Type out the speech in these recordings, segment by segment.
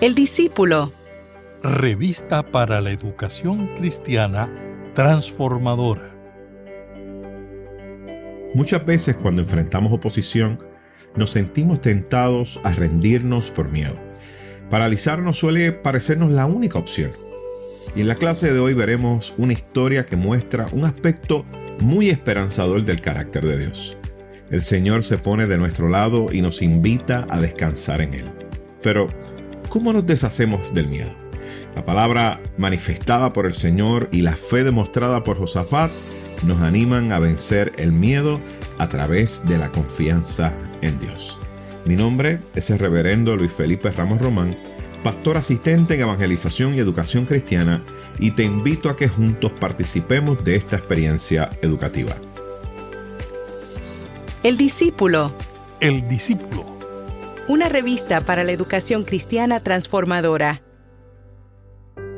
El discípulo. Revista para la educación cristiana transformadora. Muchas veces cuando enfrentamos oposición, nos sentimos tentados a rendirnos por miedo. Paralizarnos suele parecernos la única opción. Y en la clase de hoy veremos una historia que muestra un aspecto muy esperanzador del carácter de Dios. El Señor se pone de nuestro lado y nos invita a descansar en Él. Pero, ¿cómo nos deshacemos del miedo? La palabra manifestada por el Señor y la fe demostrada por Josafat nos animan a vencer el miedo a través de la confianza en Dios. Mi nombre es el reverendo Luis Felipe Ramos Román, pastor asistente en evangelización y educación cristiana, y te invito a que juntos participemos de esta experiencia educativa. El discípulo. El discípulo. Una revista para la educación cristiana transformadora.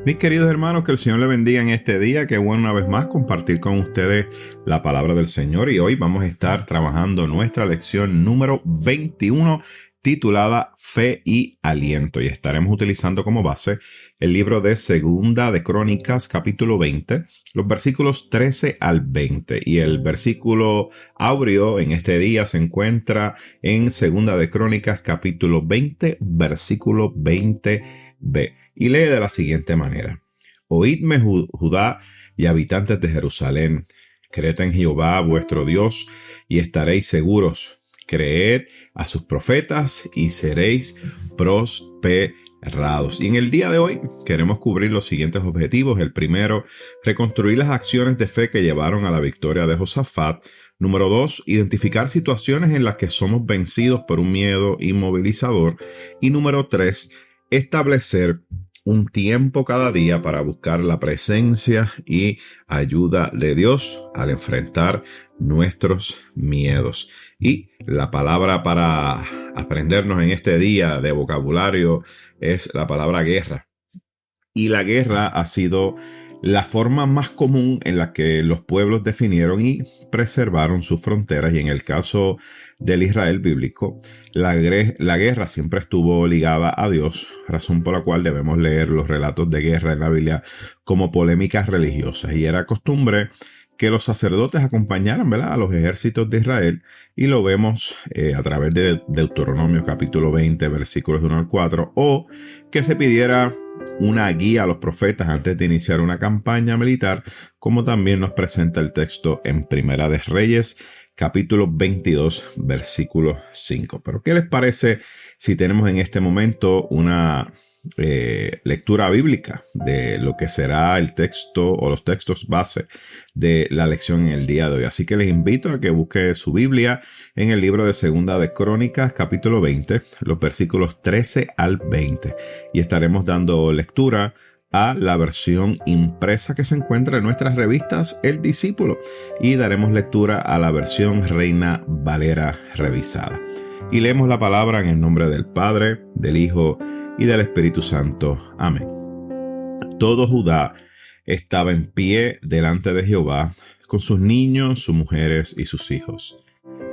Mis queridos hermanos, que el Señor le bendiga en este día. Qué bueno una vez más compartir con ustedes la palabra del Señor. Y hoy vamos a estar trabajando nuestra lección número 21, titulada Fe y Aliento. Y estaremos utilizando como base el libro de Segunda de Crónicas, capítulo 20, los versículos 13 al 20. Y el versículo áureo en este día se encuentra en Segunda de Crónicas, capítulo 20, versículo 20b. Y lee de la siguiente manera: Oídme, Judá y habitantes de Jerusalén, creed en Jehová vuestro Dios y estaréis seguros. Creed a sus profetas y seréis prosperados. Y en el día de hoy queremos cubrir los siguientes objetivos. El primero, reconstruir las acciones de fe que llevaron a la victoria de Josafat. Número 2, identificar situaciones en las que somos vencidos por un miedo inmovilizador. Y número 3, establecer un tiempo cada día para buscar la presencia y ayuda de Dios al enfrentar nuestros miedos. Y la palabra para aprendernos en este día de vocabulario es la palabra guerra. Y la guerra ha sido la forma más común en la que los pueblos definieron y preservaron sus fronteras. Y en el caso del Israel bíblico, la guerra siempre estuvo ligada a Dios, razón por la cual debemos leer los relatos de guerra en la Biblia como polémicas religiosas. Y era costumbre que los sacerdotes acompañaran, ¿verdad?, a los ejércitos de Israel, y lo vemos a través de Deuteronomio capítulo 20, versículos 1 al 4, o que se pidiera una guía a los profetas antes de iniciar una campaña militar, como también nos presenta el texto en Primera de Reyes, capítulo 22, versículo 5. Pero ¿qué les parece si tenemos en este momento una lectura bíblica de lo que será el texto o los textos base de la lección en el día de hoy? Así que les invito a que busquen su Biblia en el libro de Segunda de Crónicas, capítulo 20, los versículos 13 al 20. Y estaremos dando lectura a la versión impresa que se encuentra en nuestras revistas El Discípulo, y daremos lectura a la versión Reina Valera revisada. Y leemos la palabra en el nombre del Padre, del Hijo y del Espíritu Santo. Amén. Todo Judá estaba en pie delante de Jehová, con sus niños, sus mujeres y sus hijos.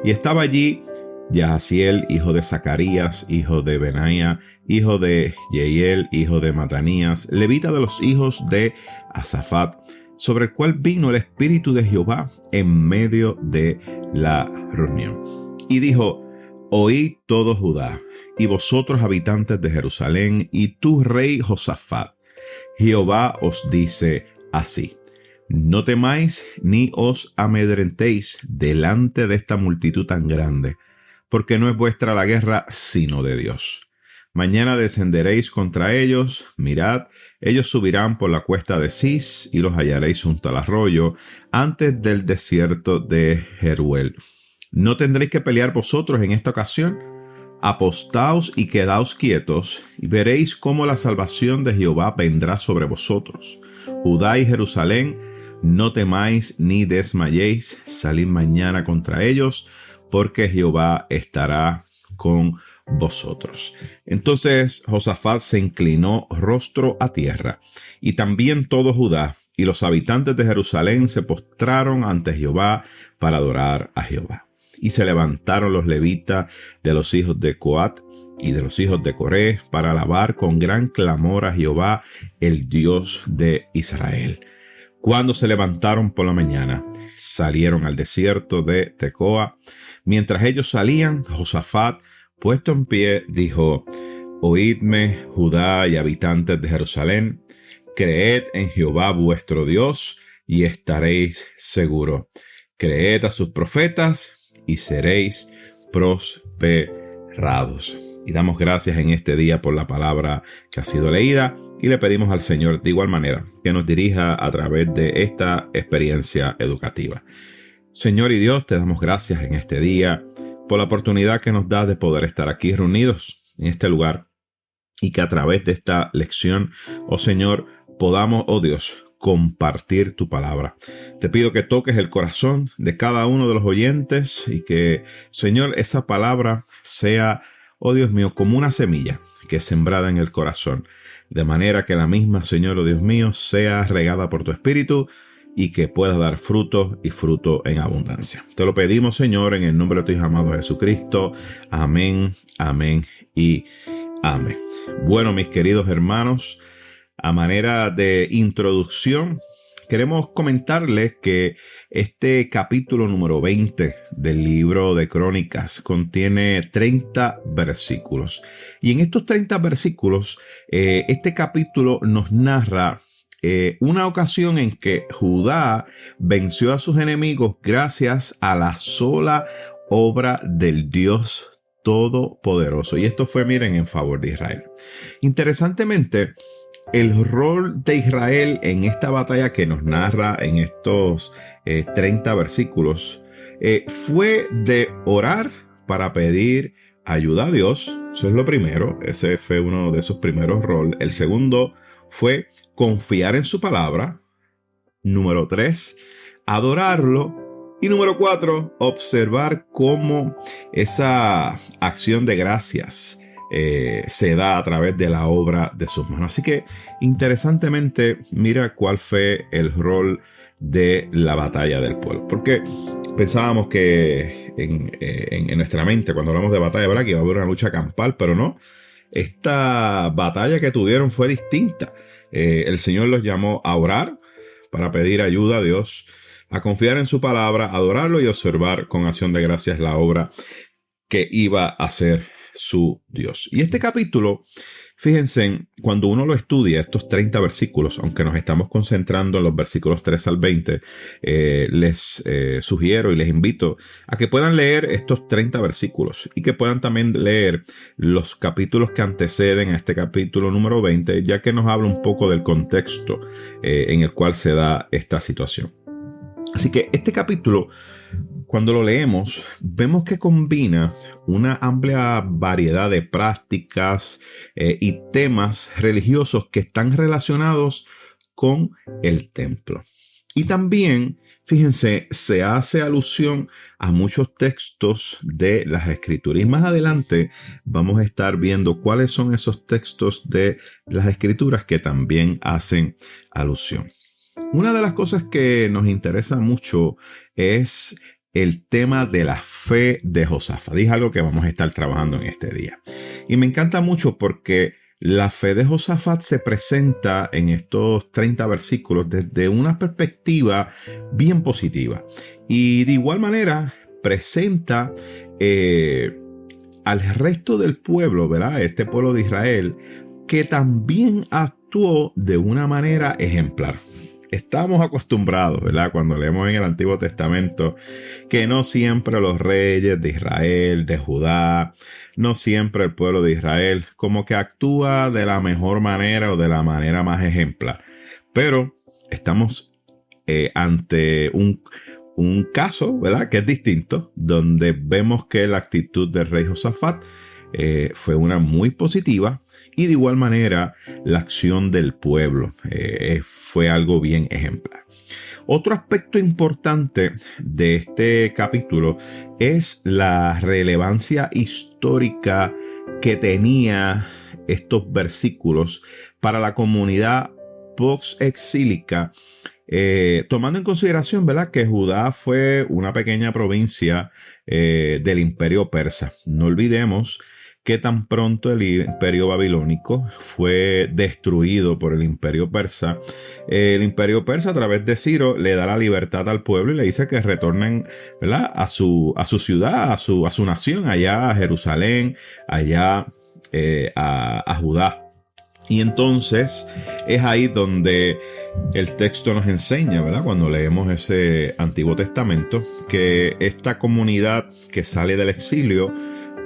Y estaba allí Yahaziel, hijo de Zacarías, hijo de Benaía, hijo de Yeiel, hijo de Matanías, levita de los hijos de Asafat, sobre el cual vino el Espíritu de Jehová en medio de la reunión. Y dijo: Oíd todo Judá, y vosotros habitantes de Jerusalén, y tú rey Josafat, Jehová os dice así: no temáis ni os amedrentéis delante de esta multitud tan grande, porque no es vuestra la guerra, sino de Dios. Mañana descenderéis contra ellos, mirad, ellos subirán por la cuesta de Cis, y los hallaréis junto al arroyo, antes del desierto de Jeruel. No tendréis que pelear vosotros en esta ocasión. Apostaos y quedaos quietos, y veréis cómo la salvación de Jehová vendrá sobre vosotros. Judá y Jerusalén, no temáis ni desmayéis, salid mañana contra ellos, porque Jehová estará con vosotros. Entonces Josafat se inclinó rostro a tierra, y también todo Judá y los habitantes de Jerusalén se postraron ante Jehová para adorar a Jehová. Y se levantaron los levitas de los hijos de Coat, y de los hijos de Coré para alabar con gran clamor a Jehová, el Dios de Israel. Cuando se levantaron por la mañana, salieron al desierto de Tecoa. Mientras ellos salían, Josafat, puesto en pie, dijo: Oídme, Judá y habitantes de Jerusalén, creed en Jehová vuestro Dios y estaréis seguros. Creed a sus profetas y seréis prosperados. Y damos gracias en este día por la palabra que ha sido leída y le pedimos al Señor de igual manera que nos dirija a través de esta experiencia educativa. Señor y Dios, te damos gracias en este día por la oportunidad que nos da de poder estar aquí reunidos en este lugar y que a través de esta lección, oh Señor, podamos, oh Dios, compartir tu palabra. Te pido que toques el corazón de cada uno de los oyentes y que, Señor, esa palabra sea, oh Dios mío, como una semilla que es sembrada en el corazón, de manera que la misma, Señor, oh Dios mío, sea regada por tu Espíritu y que pueda dar fruto y fruto en abundancia. Te lo pedimos, Señor, en el nombre de tu Hijo amado Jesucristo. Amén, amén y amén. Bueno, mis queridos hermanos, a manera de introducción, queremos comentarles que este capítulo número 20 del libro de Crónicas contiene 30 versículos. Y en estos 30 versículos, este capítulo nos narra una ocasión en que Judá venció a sus enemigos gracias a la sola obra del Dios Todopoderoso. Y esto fue, miren, en favor de Israel. Interesantemente, el rol de Israel en esta batalla que nos narra en estos 30 versículos fue de orar para pedir ayuda a Dios. Eso es lo primero. Ese fue uno de esos primeros roles. El segundo fue confiar en su palabra. Número 3, adorarlo. Y número 4, observar cómo esa acción de gracias se da a través de la obra de sus manos. Así que, interesantemente, mira cuál fue el rol de la batalla del pueblo. Porque pensábamos que en nuestra mente, cuando hablamos de batalla, ¿verdad?, que iba a haber una lucha campal, pero no. Esta batalla que tuvieron fue distinta. El Señor los llamó a orar para pedir ayuda a Dios, a confiar en su palabra, adorarlo y observar con acción de gracias la obra que iba a hacer su Dios. Y este capítulo, fíjense, cuando uno lo estudia, estos 30 versículos, aunque nos estamos concentrando en los versículos 3 al 20, les sugiero y les invito a que puedan leer estos 30 versículos y que puedan también leer los capítulos que anteceden a este capítulo número 20, ya que nos habla un poco del contexto en el cual se da esta situación. Así que este capítulo, cuando lo leemos, vemos que combina una amplia variedad de prácticas y temas religiosos que están relacionados con el templo. Y también, fíjense, se hace alusión a muchos textos de las Escrituras. Y más adelante vamos a estar viendo cuáles son esos textos de las Escrituras que también hacen alusión. Una de las cosas que nos interesa mucho es el tema de la fe de Josafat. Es algo que vamos a estar trabajando en este día. Y me encanta mucho porque la fe de Josafat se presenta en estos 30 versículos desde una perspectiva bien positiva. Y de igual manera presenta al resto del pueblo, ¿verdad? Este pueblo de Israel, que también actuó de una manera ejemplar. Estamos acostumbrados, ¿verdad?, cuando leemos en el Antiguo Testamento, que no siempre los reyes de Israel, de Judá, no siempre el pueblo de Israel, como que actúa de la mejor manera o de la manera más ejemplar. Pero estamos ante un caso, ¿verdad?, que es distinto, donde vemos que la actitud del rey Josafat fue una muy positiva. Y de igual manera, la acción del pueblo fue algo bien ejemplar. Otro aspecto importante de este capítulo es la relevancia histórica que tenía estos versículos para la comunidad post-exílica, tomando en consideración, ¿verdad?, que Judá fue una pequeña provincia del Imperio Persa. No olvidemos que tan pronto el imperio babilónico fue destruido por el imperio persa, el imperio persa a través de Ciro le da la libertad al pueblo y le dice que retornen, ¿verdad?, a su ciudad, a su nación, allá a Jerusalén, allá a Judá. Y entonces es ahí donde el texto nos enseña, ¿verdad?, cuando leemos ese Antiguo Testamento, que esta comunidad que sale del exilio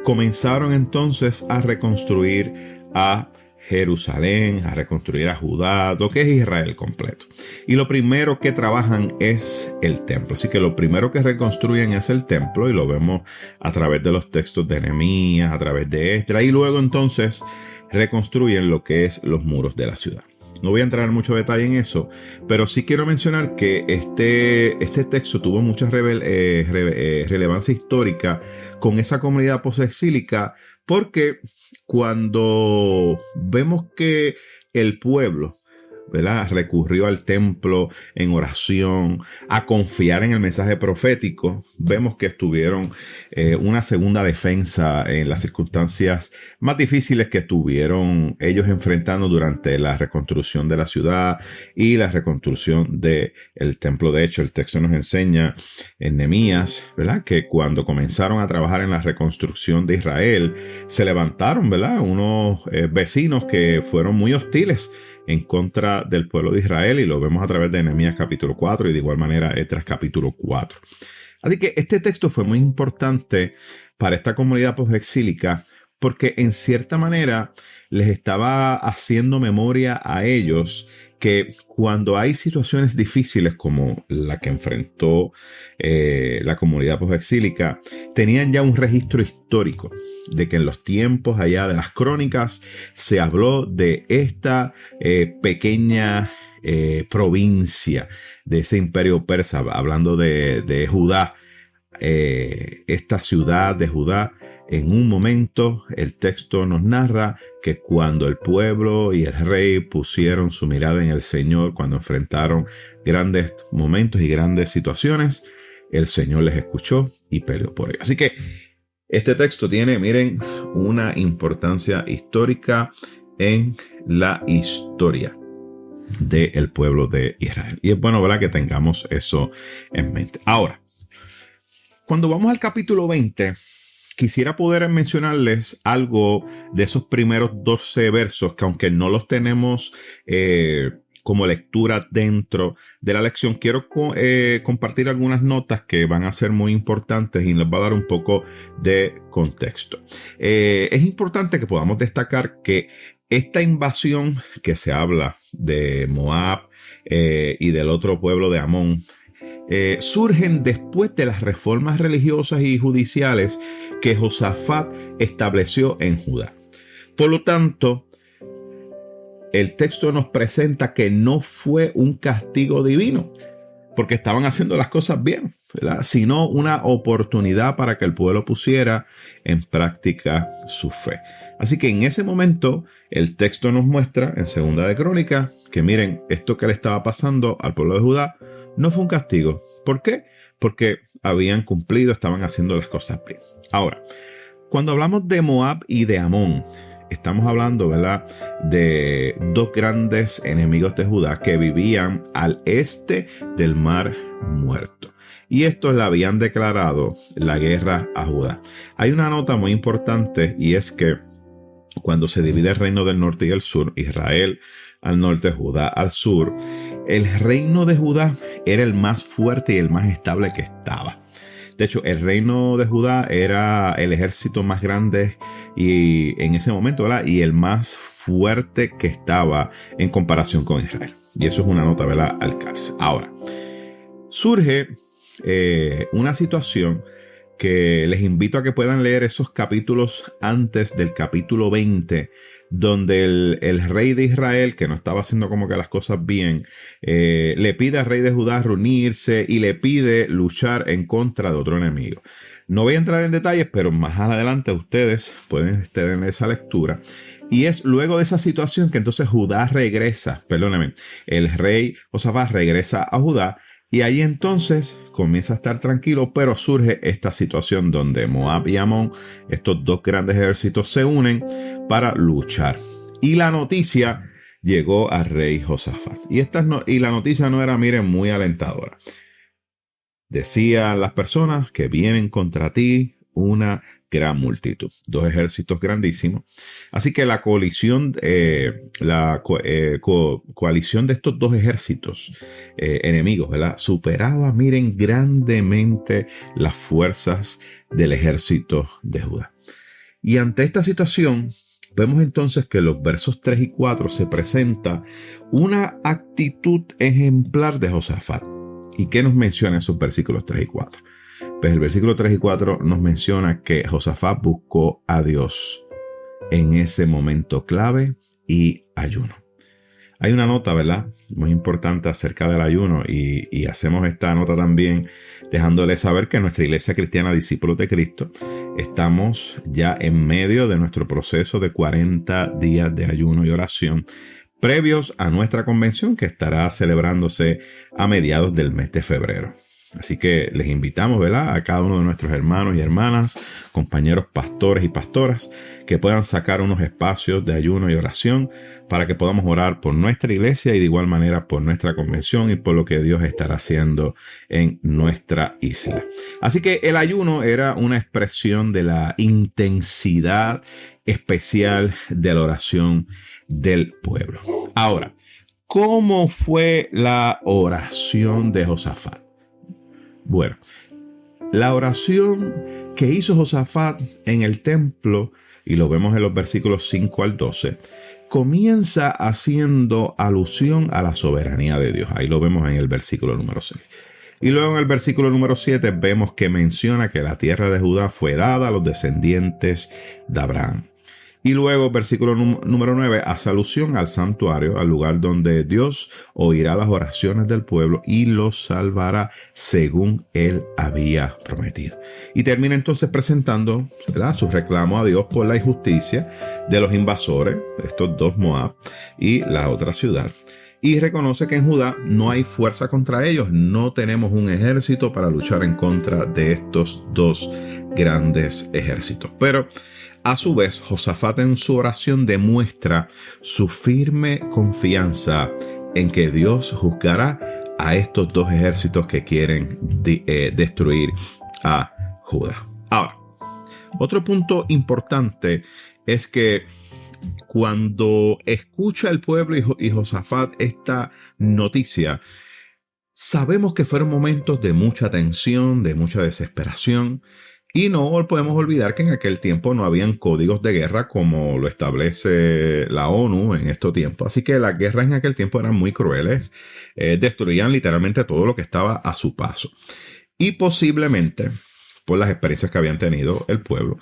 comenzaron entonces a reconstruir a Jerusalén, a reconstruir a Judá, lo que es Israel completo. Y lo primero que trabajan es el templo. Así que lo primero que reconstruyen es el templo, y lo vemos a través de los textos de Nehemías, a través de Esdras, y luego entonces reconstruyen lo que es los muros de la ciudad. No voy a entrar en mucho detalle en eso, pero sí quiero mencionar que este texto tuvo mucha relevancia histórica con esa comunidad posexílica, porque cuando vemos que el pueblo, ¿verdad?, recurrió al templo en oración, a confiar en el mensaje profético, vemos que tuvieron una segunda defensa en las circunstancias más difíciles que estuvieron ellos enfrentando durante la reconstrucción de la ciudad y la reconstrucción del templo. De hecho, el texto nos enseña en Nehemías, ¿verdad?, que cuando comenzaron a trabajar en la reconstrucción de Israel, se levantaron, ¿verdad?, unos vecinos que fueron muy hostiles en contra del pueblo de Israel, y lo vemos a través de Nehemías capítulo 4 y de igual manera Esdras capítulo 4. Así que este texto fue muy importante para esta comunidad posexílica, porque en cierta manera les estaba haciendo memoria a ellos que cuando hay situaciones difíciles como la que enfrentó la comunidad posexílica, tenían ya un registro histórico de que en los tiempos allá de las crónicas se habló de esta pequeña provincia de ese imperio persa, hablando de Judá, esta ciudad de Judá. En un momento, el texto nos narra que cuando el pueblo y el rey pusieron su mirada en el Señor, cuando enfrentaron grandes momentos y grandes situaciones, el Señor les escuchó y peleó por ellos. Así que este texto tiene, miren, una importancia histórica en la historia del pueblo de Israel. Y es bueno, ¿verdad?, que tengamos eso en mente. Ahora, cuando vamos al capítulo 20, quisiera poder mencionarles algo de esos primeros 12 versos que, aunque no los tenemos como lectura dentro de la lección, quiero compartir algunas notas que van a ser muy importantes y les va a dar un poco de contexto. Es importante que podamos destacar que esta invasión que se habla de Moab y del otro pueblo de Amón, surgen después de las reformas religiosas y judiciales que Josafat estableció en Judá. Por lo tanto, el texto nos presenta que no fue un castigo divino, porque estaban haciendo las cosas bien, ¿verdad?, sino una oportunidad para que el pueblo pusiera en práctica su fe. Así que en ese momento el texto nos muestra en Segunda de Crónicas que, miren, esto que le estaba pasando al pueblo de Judá no fue un castigo. ¿Por qué? Porque habían cumplido, estaban haciendo las cosas bien. Ahora, cuando hablamos de Moab y de Amón, estamos hablando, ¿verdad?, de dos grandes enemigos de Judá que vivían al este del Mar Muerto. Y estos le habían declarado la guerra a Judá. Hay una nota muy importante, y es que cuando se divide el reino del norte y el sur, Israel al norte, Judá al sur, el reino de Judá era el más fuerte y el más estable que estaba. De hecho, el reino de Judá era el ejército más grande y en ese momento, ¿verdad?, y el más fuerte que estaba en comparación con Israel. Y eso es una nota, ¿verdad?, al calce. Ahora, surge una situación que les invito a que puedan leer esos capítulos antes del capítulo 20, donde el rey de Israel, que no estaba haciendo como que las cosas bien, le pide al rey de Judá reunirse y le pide luchar en contra de otro enemigo. No voy a entrar en detalles, pero más adelante ustedes pueden tener esa lectura. Y es luego de esa situación que entonces Judá regresa, perdónenme, el rey Josafat regresa a Judá Y ahí entonces comienza a estar tranquilo, pero surge esta situación donde Moab y Amón, estos dos grandes ejércitos, se unen para luchar. Y la noticia llegó al rey Josafat. Y la noticia no era, miren, muy alentadora. Decían las personas que vienen contra ti una gran multitud, dos ejércitos grandísimos. Así que la coalición de estos dos ejércitos enemigos, ¿verdad?, superaba, miren, grandemente las fuerzas del ejército de Judá. Y ante esta situación, vemos entonces que en los versos 3 y 4 se presenta una actitud ejemplar de Josafat. ¿Y qué nos menciona esos versículos 3 y 4? Pues el versículo 3 y 4 nos menciona que Josafat buscó a Dios en ese momento clave y ayuno. Hay una nota, ¿verdad?, muy importante acerca del ayuno y hacemos esta nota también dejándole saber que en nuestra Iglesia Cristiana Discípulos de Cristo estamos ya en medio de nuestro proceso de 40 días de ayuno y oración previos a nuestra convención que estará celebrándose a mediados del mes de febrero. Así que les invitamos, ¿verdad?, a cada uno de nuestros hermanos y hermanas, compañeros pastores y pastoras, que puedan sacar unos espacios de ayuno y oración para que podamos orar por nuestra iglesia y de igual manera por nuestra convención y por lo que Dios estará haciendo en nuestra isla. Así que el ayuno era una expresión de la intensidad especial de la oración del pueblo. Ahora, ¿cómo fue la oración de Josafat? Bueno, la oración que hizo Josafat en el templo, y lo vemos en los versículos 5 al 12, comienza haciendo alusión a la soberanía de Dios. Ahí lo vemos en el versículo número 6. Y luego en el versículo número 7 vemos que menciona que la tierra de Judá fue dada a los descendientes de Abraham. Y luego, versículo número 9, hace alusión al santuario, al lugar donde Dios oirá las oraciones del pueblo y los salvará según Él había prometido. Y termina entonces presentando, ¿verdad?, su reclamo a Dios por la injusticia de los invasores, estos dos Moab y la otra ciudad. Y reconoce que en Judá no hay fuerza contra ellos, no tenemos un ejército para luchar en contra de estos dos grandes ejércitos. Pero a su vez, Josafat en su oración demuestra su firme confianza en que Dios juzgará a estos dos ejércitos que quieren destruir a Judá. Ahora, otro punto importante es que cuando escucha el pueblo y Josafat esta noticia, sabemos que fueron momentos de mucha tensión, de mucha desesperación. Y no podemos olvidar que en aquel tiempo no habían códigos de guerra como lo establece la ONU en estos tiempos. Así que las guerras en aquel tiempo eran muy crueles. Destruían literalmente todo lo que estaba a su paso. Y posiblemente, por las experiencias que habían tenido el pueblo,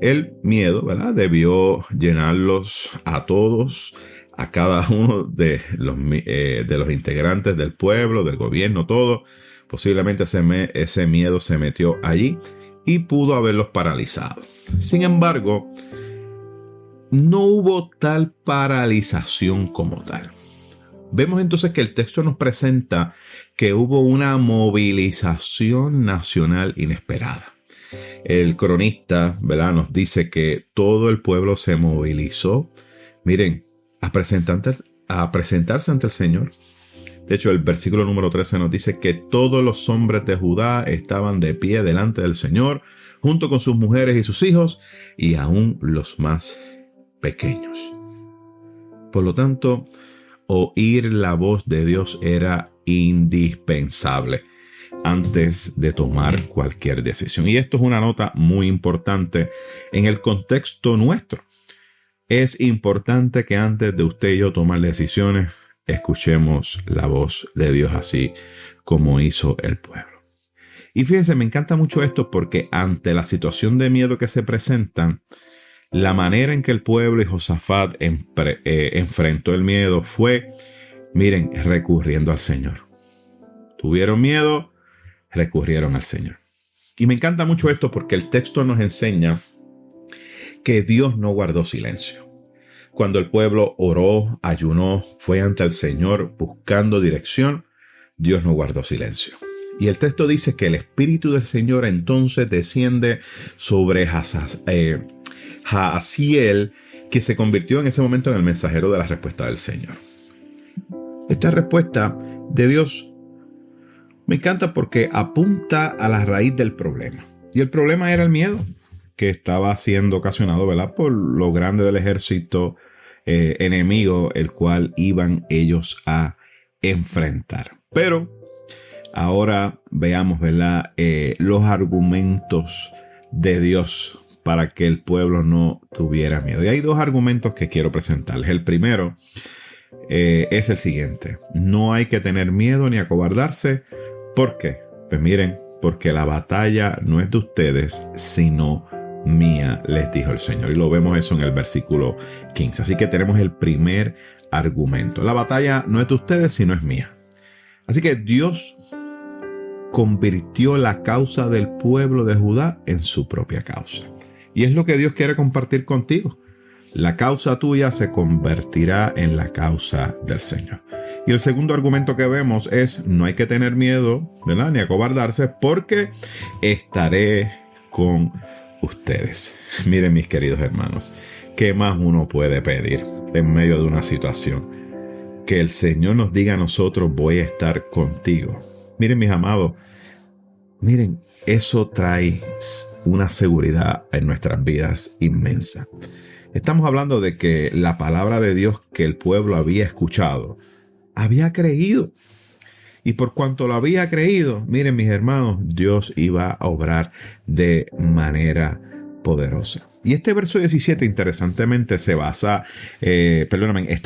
el miedo, ¿verdad?, debió llenarlos a todos, a cada uno de los integrantes del pueblo, del gobierno, todo. Posiblemente ese miedo se metió allí y pudo haberlos paralizado. Sin embargo, no hubo tal paralización como tal. Vemos entonces que el texto nos presenta que hubo una movilización nacional inesperada. El cronista, ¿verdad?, nos dice que todo el pueblo se movilizó, miren, a presentarse ante el Señor. De hecho, el versículo número 13 nos dice que todos los hombres de Judá estaban de pie delante del Señor, junto con sus mujeres y sus hijos, y aún los más pequeños. Por lo tanto, oír la voz de Dios era indispensable antes de tomar cualquier decisión. Y esto es una nota muy importante en el contexto nuestro. Es importante que antes de usted y yo tomar decisiones, escuchemos la voz de Dios así como hizo el pueblo. Y fíjense, me encanta mucho esto porque ante la situación de miedo que se presentan, la manera en que el pueblo y Josafat enfrentó el miedo fue, miren, recurriendo al Señor. Tuvieron miedo, recurrieron al Señor. Y me encanta mucho esto porque el texto nos enseña que Dios no guardó silencio. Cuando el pueblo oró, ayunó, fue ante el Señor buscando dirección, Dios no guardó silencio. Y el texto dice que el Espíritu del Señor entonces desciende sobre Jaasiel, que se convirtió en ese momento en el mensajero de la respuesta del Señor. Esta respuesta de Dios me encanta porque apunta a la raíz del problema. Y el problema era el miedo que estaba siendo ocasionado, ¿verdad?, por lo grande del ejército enemigo, el cual iban ellos a enfrentar. Pero ahora veamos, ¿verdad?, los argumentos de Dios para que el pueblo no tuviera miedo. Y hay dos argumentos que quiero presentarles. El primero es el siguiente: no hay que tener miedo ni acobardarse. ¿Por qué? Pues miren, porque la batalla no es de ustedes, sino mía, les dijo el Señor. Y lo vemos eso en el versículo 15. Así que tenemos el primer argumento. La batalla no es de ustedes, sino es mía. Así que Dios convirtió la causa del pueblo de Judá en su propia causa. Y es lo que Dios quiere compartir contigo. La causa tuya se convertirá en la causa del Señor. Y el segundo argumento que vemos es: no hay que tener miedo, ¿verdad?, ni acobardarse, porque estaré con ustedes. Miren, mis queridos hermanos, ¿qué más uno puede pedir en medio de una situación? Que el Señor nos diga a nosotros: voy a estar contigo. Miren, mis amados, miren, eso trae una seguridad en nuestras vidas inmensa. Estamos hablando de que la palabra de Dios que el pueblo había escuchado, había creído. Y por cuanto lo había creído, miren, mis hermanos, Dios iba a obrar de manera poderosa. Y este verso 17, interesantemente, está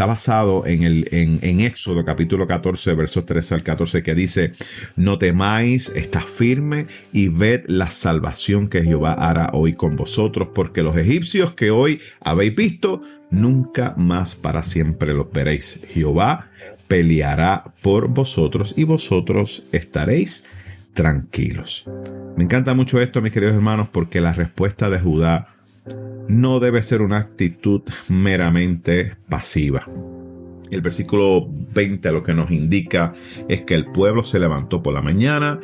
basado en Éxodo capítulo 14, versos 13 al 14, que dice: no temáis, estad firme y ved la salvación que Jehová hará hoy con vosotros, porque los egipcios que hoy habéis visto, nunca más para siempre los veréis. Jehová peleará por vosotros y vosotros estaréis tranquilos. Me encanta mucho esto, mis queridos hermanos, porque la respuesta de Judá no debe ser una actitud meramente pasiva. El versículo 20 lo que nos indica es que el pueblo se levantó por la mañana,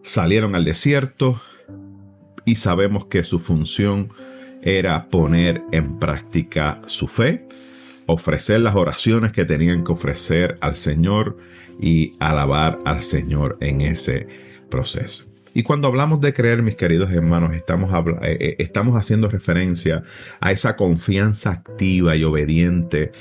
salieron al desierto y sabemos que su función era poner en práctica su fe, ofrecer las oraciones que tenían que ofrecer al Señor y alabar al Señor en ese proceso. Y cuando hablamos de creer, mis queridos hermanos, estamos haciendo referencia a esa confianza activa y obediente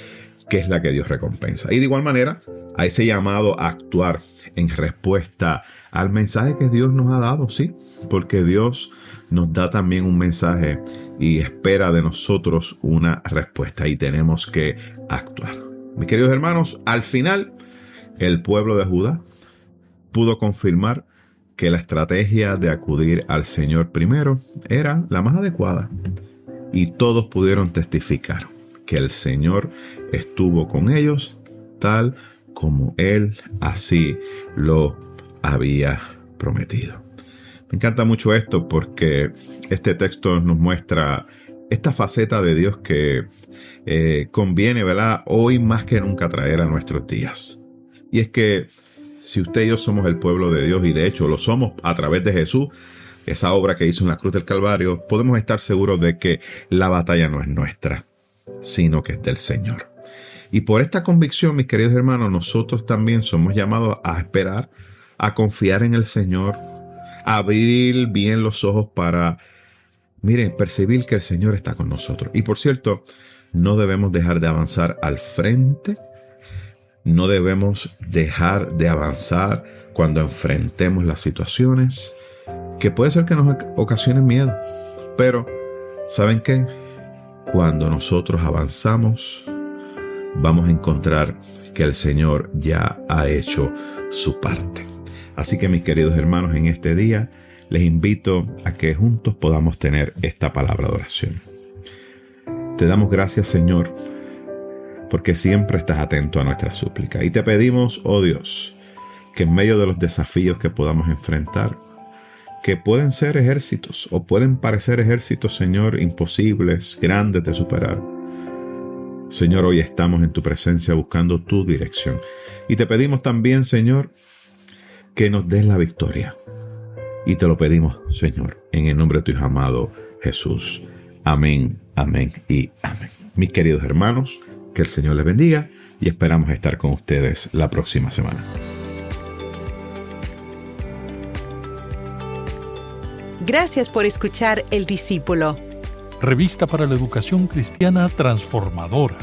que es la que Dios recompensa. Y de igual manera, a ese llamado a actuar en respuesta al mensaje que Dios nos ha dado, sí, porque Dios nos da también un mensaje y espera de nosotros una respuesta y tenemos que actuar. Mis queridos hermanos, al final, el pueblo de Judá pudo confirmar que la estrategia de acudir al Señor primero era la más adecuada. Y todos pudieron testificar que el Señor estuvo con ellos tal como Él así lo había prometido. Me encanta mucho esto porque este texto nos muestra esta faceta de Dios que conviene, ¿verdad?, hoy más que nunca traer a nuestros días. Y es que si usted y yo somos el pueblo de Dios, y de hecho lo somos a través de Jesús, esa obra que hizo en la cruz del Calvario, podemos estar seguros de que la batalla no es nuestra, sino que es del Señor. Y por esta convicción, mis queridos hermanos, nosotros también somos llamados a esperar, a confiar en el Señor, a abrir bien los ojos para, percibir que el Señor está con nosotros. Y por cierto, no debemos dejar de avanzar al frente. No debemos dejar de avanzar cuando enfrentemos las situaciones que puede ser que nos ocasionen miedo. Pero, ¿saben qué? Cuando nosotros avanzamos, vamos a encontrar que el Señor ya ha hecho su parte. Así que, mis queridos hermanos, en este día les invito a que juntos podamos tener esta palabra de oración. Te damos gracias, Señor, porque siempre estás atento a nuestra súplica. Y te pedimos, oh Dios, que en medio de los desafíos que podamos enfrentar, que pueden ser ejércitos o pueden parecer ejércitos, Señor, imposibles, grandes de superar. Señor, hoy estamos en tu presencia buscando tu dirección. Y te pedimos también, Señor, que nos des la victoria. Y te lo pedimos, Señor, en el nombre de tu Hijo amado Jesús. Amén, amén y amén. Mis queridos hermanos, que el Señor les bendiga y esperamos estar con ustedes la próxima semana. Gracias por escuchar El Discípulo. Revista para la Educación Cristiana Transformadora.